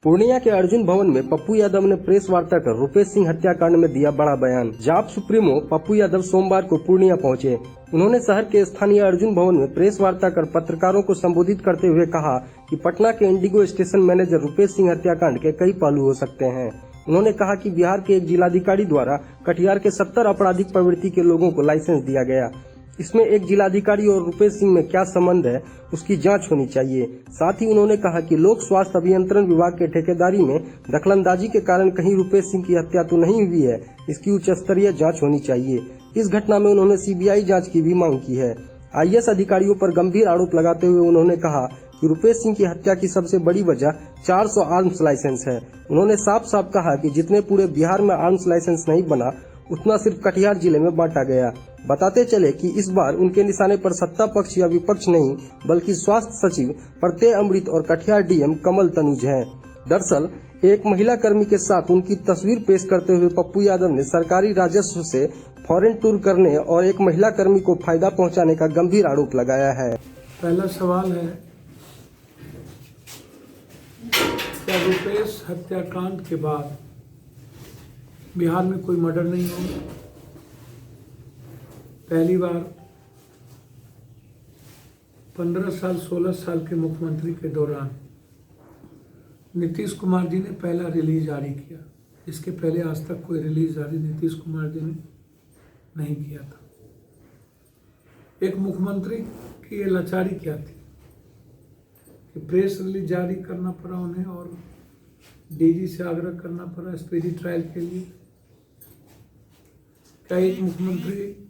पूर्णिया के अर्जुन भवन में पप्पू यादव ने प्रेस वार्ता कर रुपेश सिंह हत्याकांड में दिया बड़ा बयान। जाप सुप्रीमो पप्पू यादव सोमवार को पूर्णिया पहुंचे। उन्होंने शहर के स्थानीय अर्जुन भवन में प्रेस वार्ता कर पत्रकारों को संबोधित करते हुए कहा कि पटना के Indigo station manager Rupesh Singh हत्याकांड के कई पहलू हो सकते हैं। उन्होंने कहा कि बिहार के एक जिलाधिकारी द्वारा कटिहार के 70 आपराधिक प्रवृत्ति के लोगों को लाइसेंस दिया गया। इसमें एक जिलाधिकारी और रुपेश सिंह में क्या संबंध है, उसकी जांच होनी चाहिए। साथ ही उन्होंने कहा कि लोक स्वास्थ्य अभियंत्रण विभाग के ठेकेदारी में दखलंदाजी के कारण कहीं रुपेश सिंह की हत्या तो नहीं हुई है, इसकी उच्च स्तरीय जांच होनी चाहिए। इस घटना में उन्होंने सीबीआई जांच की भी मांग की है। आईएएस अधिकारियों पर गंभीर आरोप लगाते हुए उन्होंने कहा कि रुपेश सिंह की हत्या की सबसे बड़ी वजह 400 आर्म्स लाइसेंस है। उन्होंने साफ साफ कहा कि जितने पूरे बिहार में आर्म्स लाइसेंस नहीं बना, उतना सिर्फ कटिहार जिले में बांटा गया। बताते चले कि इस बार उनके निशाने पर सत्ता पक्ष या विपक्ष नहीं, बल्कि स्वास्थ्य सचिव प्रत्यय अमृत और कटिहार डीएम कमल तनुज हैं। दरअसल एक महिला कर्मी के साथ उनकी तस्वीर पेश करते हुए पप्पू यादव ने सरकारी राजस्व से फॉरेन टूर करने और एक महिला कर्मी को फायदा पहुंचाने का गंभीर आरोप लगाया है। पहला सवाल है, क्या रुपेश हत्याकांड के बाद बिहार में कोई मर्डर नहीं हुआ? पहली बार 15 साल 16 साल के मुख्यमंत्री के दौरान नीतीश कुमार जी ने पहला रिलीज जारी किया। इसके पहले आज तक कोई रिलीज जारी नीतीश कुमार जी ने नहीं किया था। एक मुख्यमंत्री की ये लाचारी क्या थी कि प्रेस रिलीज जारी करना पड़ा उन्हें और डीजी से आग्रह करना पड़ा स्पीडी ट्रायल के लिए। क्या एक मुख्यमंत्री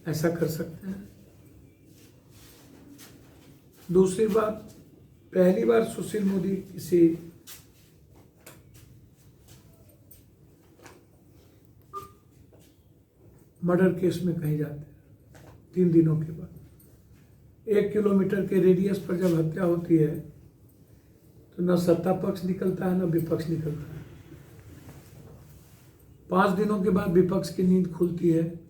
ऐसा कर सकते हैं? दूसरी बात, पहली बार सुशील मोदी किसी मर्डर केस में कहीं जाते हैं 3 दिनों के बाद। 1 किलोमीटर के रेडियस पर जब हत्या होती है तो न सत्ता पक्ष निकलता है न विपक्ष निकलता है। 5 दिनों के बाद विपक्ष की नींद खुलती है।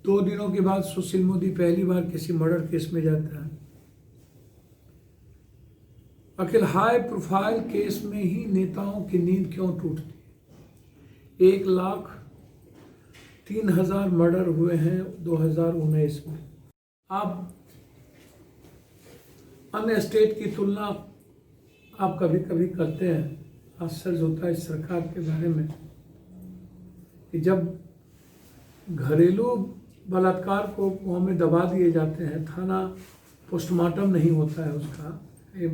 2 दिनों के बाद सुशील मोदी पहली बार किसी मर्डर केस में जाता है। आखिर हाई प्रोफाइल केस में ही नेताओं की नींद क्यों टूटती है? 1,03,000 मर्डर हुए हैं 2019 में। आप अन्य स्टेट की तुलना आप कभी कभी करते हैं, आश्चर्य होता है इस सरकार के बारे में कि जब घरेलू बलात्कार को मुंह में दबा दिए जाते हैं, थाना पोस्टमार्टम नहीं होता है उसका, क्या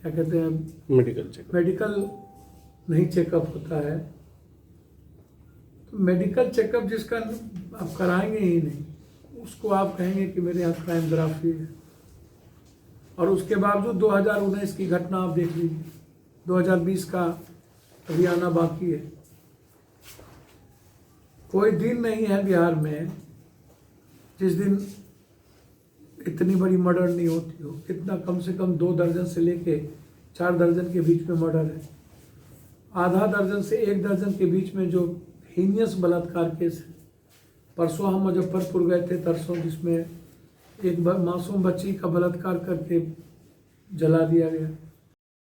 कहते हैं, मेडिकल नहीं चेकअप होता है, तो मेडिकल चेकअप जिसका आप कराएंगे ही नहीं, उसको आप कहेंगे कि मेरे यहाँ क्राइमोग्राफी है। और उसके बावजूद 2019 की घटना आप देख लीजिए, 2020 का अभी आना बाकी है। कोई दिन नहीं है बिहार में जिस दिन इतनी बड़ी मर्डर नहीं होती हो। कितना, कम से कम 2 दर्जन से लेके 4 दर्जन के बीच में मर्डर है। आधा दर्जन से 1 दर्जन के बीच में जो हीनियस बलात्कार केस है। परसों हम मुजफ्फरपुर गए थे तरसों, जिसमें एक मासूम बच्ची का बलात्कार करके जला दिया गया।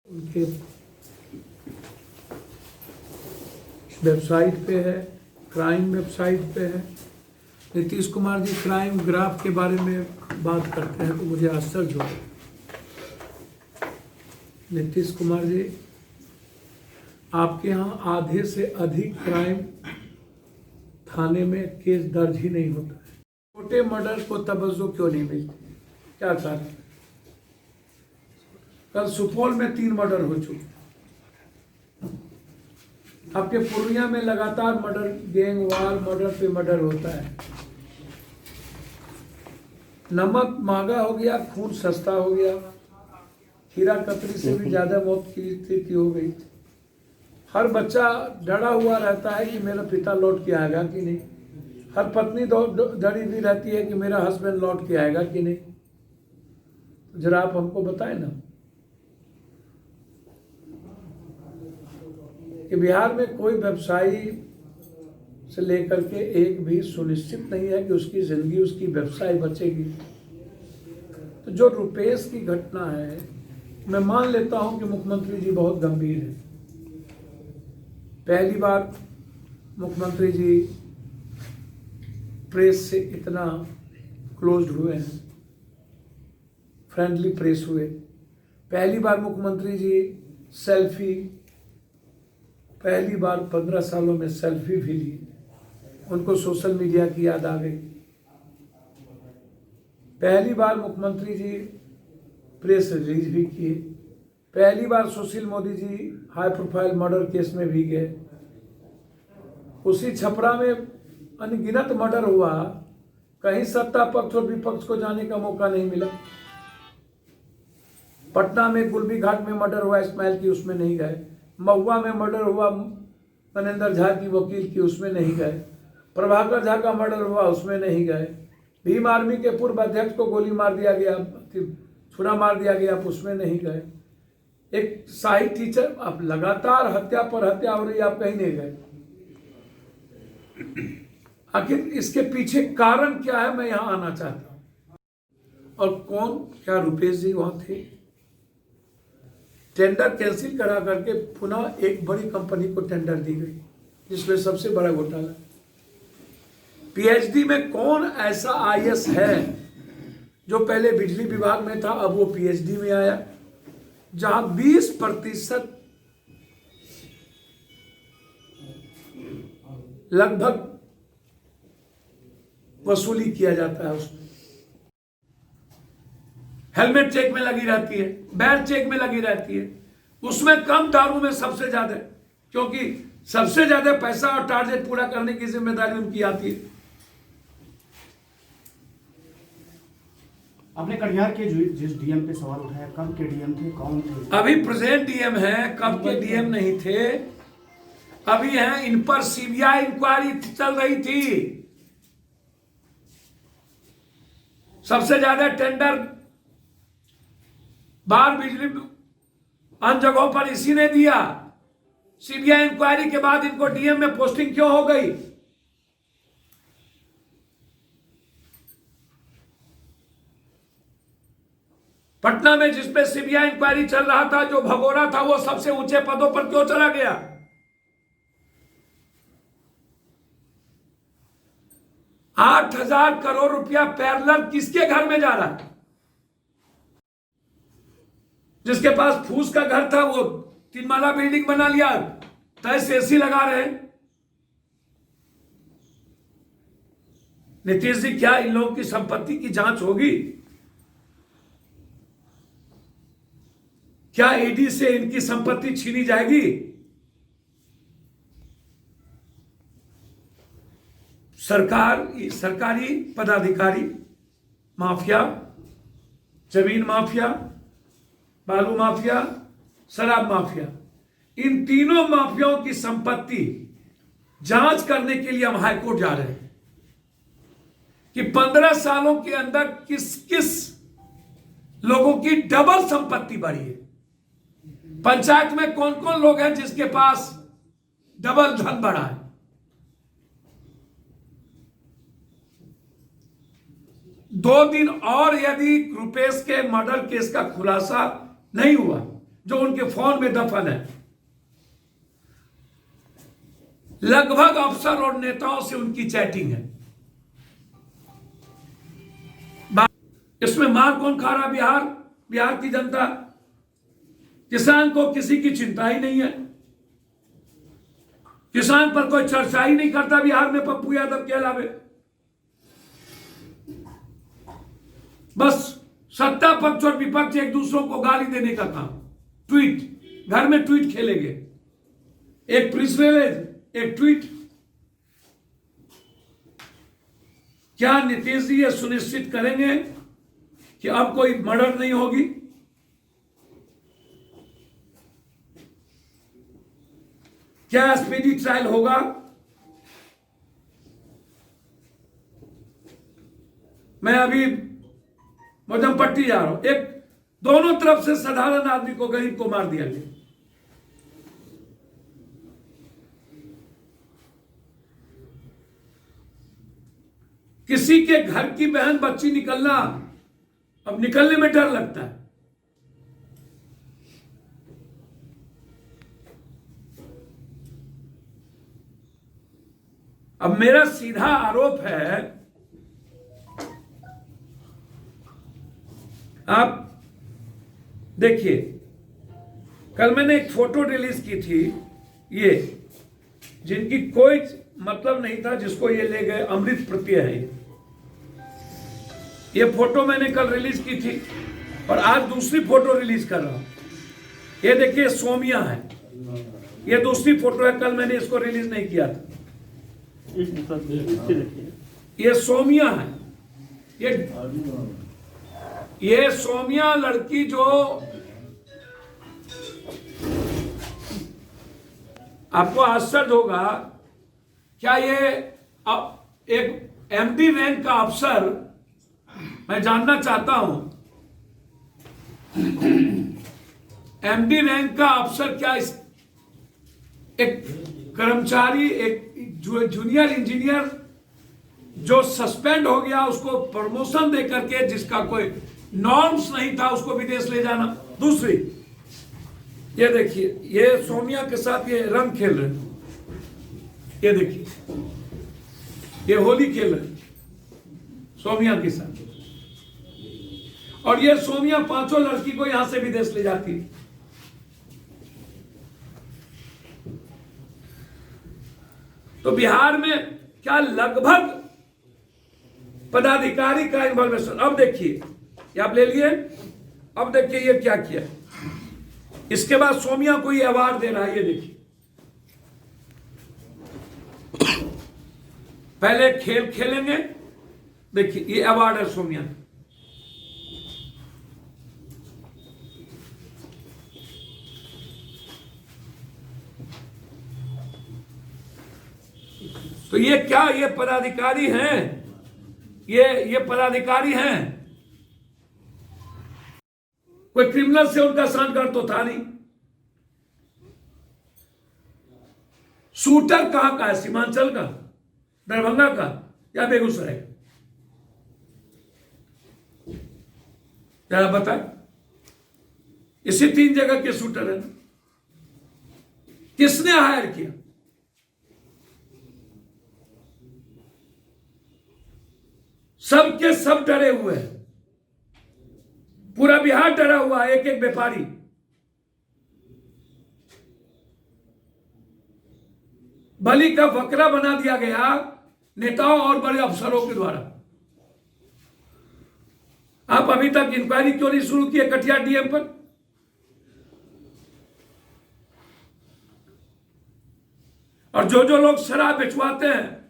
उनके वेबसाइट पे है, क्राइम वेबसाइट पे है। नीतीश कुमार जी क्राइम ग्राफ के बारे में बात करते हैं तो मुझे आश्चर्य होता है। नीतीश कुमार जी, आपके यहाँ आधे से अधिक क्राइम थाने में केस दर्ज ही नहीं होता है। छोटे मर्डर को तवज्जो क्यों नहीं मिलती? क्या कारण? कल सुपौल में 3 मर्डर हो चुके। आपके पूर्णिया में लगातार मर्डर, गैंग वार, मर्डर पे मर्डर होता है। नमक महंगा हो गया, खून सस्ता हो गया। हीरा कतरी से भी ज्यादा मौत की स्थिति हो गई। हर बच्चा डरा हुआ रहता है कि मेरा पिता लौट के आएगा कि नहीं। हर पत्नी डरी हुई रहती है कि मेरा हस्बैंड लौट के आएगा कि नहीं। जरा आप हमको बताएं ना कि बिहार में कोई व्यवसायी से लेकर के एक भी सुनिश्चित नहीं है कि उसकी जिंदगी, उसकी व्यवसाय बचेगी। तो जो रुपेश की घटना है, मैं मान लेता हूं कि मुख्यमंत्री जी बहुत गंभीर हैं। पहली बार मुख्यमंत्री जी प्रेस से इतना क्लोज्ड हुए हैं, फ्रेंडली प्रेस हुए। पहली बार मुख्यमंत्री जी सेल्फी, पहली बार 15 सालों में सेल्फी भी ली, उनको सोशल मीडिया की याद आ गई। पहली बार मुख्यमंत्री जी प्रेस रिलीज भी किए। पहली बार Sushil Modi ji high profile murder case में भी गए। उसी छपरा में अनगिनत मर्डर हुआ, कहीं सत्ता पक्ष और विपक्ष को जाने का मौका नहीं मिला। पटना में गुलबी घाट में मर्डर हुआ इस्माइल की, उसमें नहीं गए। महुआ में मर्डर हुआ मनेंद्र झा की वकील की, उसमें नहीं गए। प्रभाकर झा का मर्डर हुआ, उसमें नहीं गए। भीम आर्मी के पूर्व अध्यक्ष को गोली मार दिया गया, छुरा मार दिया गया, उसमें नहीं गए। एक शाही टीचर, अब लगातार हत्या पर हत्या हो रही, आप कहीं नहीं गए। आखिर इसके पीछे कारण क्या है, मैं यहां आना चाहता हूं। और कौन, क्या रुपेश जी वहां थे? टेंडर कैंसिल करा करके पुनः एक बड़ी कंपनी को टेंडर दी गई, जिसमें सबसे बड़ा घोटाला। पीएचडी में कौन ऐसा आईएएस है जो पहले बिजली विभाग में था, अब वो पीएचडी में आया, जहां 20% लगभग वसूली किया जाता है उसमें। हेलमेट चेक में लगी रहती है, बैग चेक में लगी रहती है, उसमें कम दारू में सबसे ज्यादा, क्योंकि सबसे ज्यादा पैसा और टारगेट पूरा करने की जिम्मेदारी उनकी आती है। आपने कटिहार के जिस डीएम पे सवाल उठाया, कब के डीएम थे, कौन थे? अभी प्रेजेंट डीएम है, कब के डीएम नहीं थे, अभी हैं। इन पर सीबीआई इंक्वायरी चल रही थी। सबसे ज्यादा टेंडर बाहर बिजली अन्य जगहों पर इसी ने दिया। सीबीआई इंक्वायरी के बाद इनको डीएम में पोस्टिंग क्यों हो गई? पटना में जिसपे सीबीआई इंक्वायरी चल रहा था, जो भगोड़ा था, वो सबसे ऊंचे पदों पर क्यों चला गया? ₹8,000 करोड़ पैरेलल किसके घर में जा रहा है? जिसके पास फूस का घर था, वो 3 माला बिल्डिंग बना लिया, तय से एसी लगा रहे। नीतीश जी, क्या इन लोगों की संपत्ति की जांच होगी? क्या ईडी से इनकी संपत्ति छीनी जाएगी? सरकारी पदाधिकारी माफिया, जमीन माफिया, बालू माफिया, शराब माफिया, इन तीनों माफियाओं की संपत्ति जांच करने के लिए हम हाईकोर्ट जा रहे हैं कि 15 सालों के अंदर किस किस लोगों की डबल संपत्ति बढ़ी है। पंचायत में कौन कौन लोग हैं जिसके पास डबल धन बढ़ा है। दो दिन और यदि रुपेश के मर्डर केस का खुलासा नहीं हुआ, जो उनके फोन में दफन है, लगभग अफसर और नेताओं से उनकी चैटिंग है। इसमें मार कौन खा रहा? बिहार की जनता। किसान को किसी की चिंता ही नहीं है, किसान पर कोई चर्चा ही नहीं करता बिहार में पप्पू यादव के अलावे। बस सत्ता पक्ष और विपक्ष एक दूसरों को गाली देने का काम, ट्वीट, घर में ट्वीट खेलेंगे, एक प्रेस रिलीज, एक ट्वीट। क्या नीतीश जी ये सुनिश्चित करेंगे कि अब कोई मर्डर नहीं होगी? क्या स्पीडी ट्रायल होगा? मैं अभी मध्यमपट्टी जा रहा हूं, एक दोनों तरफ से साधारण आदमी को, गरीब को मार दिया गया। किसी के घर की बहन बच्ची निकलना, अब निकलने में डर लगता है। अब मेरा सीधा आरोप है, आप देखिए, कल मैंने एक फोटो रिलीज की थी, ये जिनकी कोई मतलब नहीं था, जिसको ये ले गए, अमृत प्रत्यय है ये फोटो मैंने कल रिलीज की थी और आज दूसरी फोटो रिलीज कर रहा हूं। ये देखिए सोमिया है, ये दूसरी फोटो है, कल मैंने इसको रिलीज नहीं किया था। ये सोमिया है, ये सोमिया लड़की जो आपको आश्चर्य होगा, क्या ये एक एमडी रैंक का अफसर, मैं जानना चाहता हूं, एमडी रैंक का अफसर क्या एक कर्मचारी, एक जूनियर इंजीनियर जो सस्पेंड हो गया, उसको प्रमोशन दे करके, जिसका कोई नॉर्म्स नहीं था, उसको विदेश ले जाना। दूसरी, ये देखिए, ये सोनिया के साथ ये रंग खेल रहे हैं, ये देखिए, ये होली खेल रहे हैं सोमिया के साथ, और ये सोमिया पांचों लड़की को यहां से विदेश ले जाती है। तो बिहार में क्या लगभग पदाधिकारी का इन्वॉल्वेशन। अब देखिए, ये आप ले लिए, अब देखिए ये क्या किया, इसके बाद सोमिया को ये अवार्ड दे रहा है, ये देखिए, पहले खेल खेलेंगे, देखिए ये अवार्ड है सोमिया का। तो ये क्या, ये पदाधिकारी हैं, ये पदाधिकारी हैं, कोई क्रिमिनल से उनका संपर्क तो था नहीं। शूटर कहां का है, सीमांचल का, दरभंगा का या बेगूसराय का, जरा बताए। इसी 3 जगह के शूटर है, किसने हायर किया? सब के सब डरे हुए हैं, पूरा बिहार डरा हुआ है, एक एक व्यापारी। बलि का बकरा बना दिया गया नेताओं और बड़े अफसरों के द्वारा। आप अभी तक इंक्वायरी क्यों नहीं शुरू किए कटिहार डीएम पर? और जो जो लोग शराब बेचवाते हैं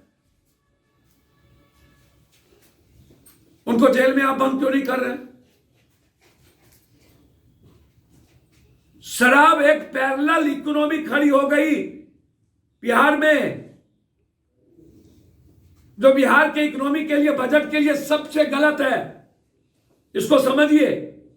उनको जेल में आप बंद क्यों नहीं कर रहे? शराब एक पैरेलल इकोनॉमी खड़ी हो गई बिहार में, जो बिहार के इकोनॉमी के लिए, बजट के लिए सबसे गलत है। इसको समझिए।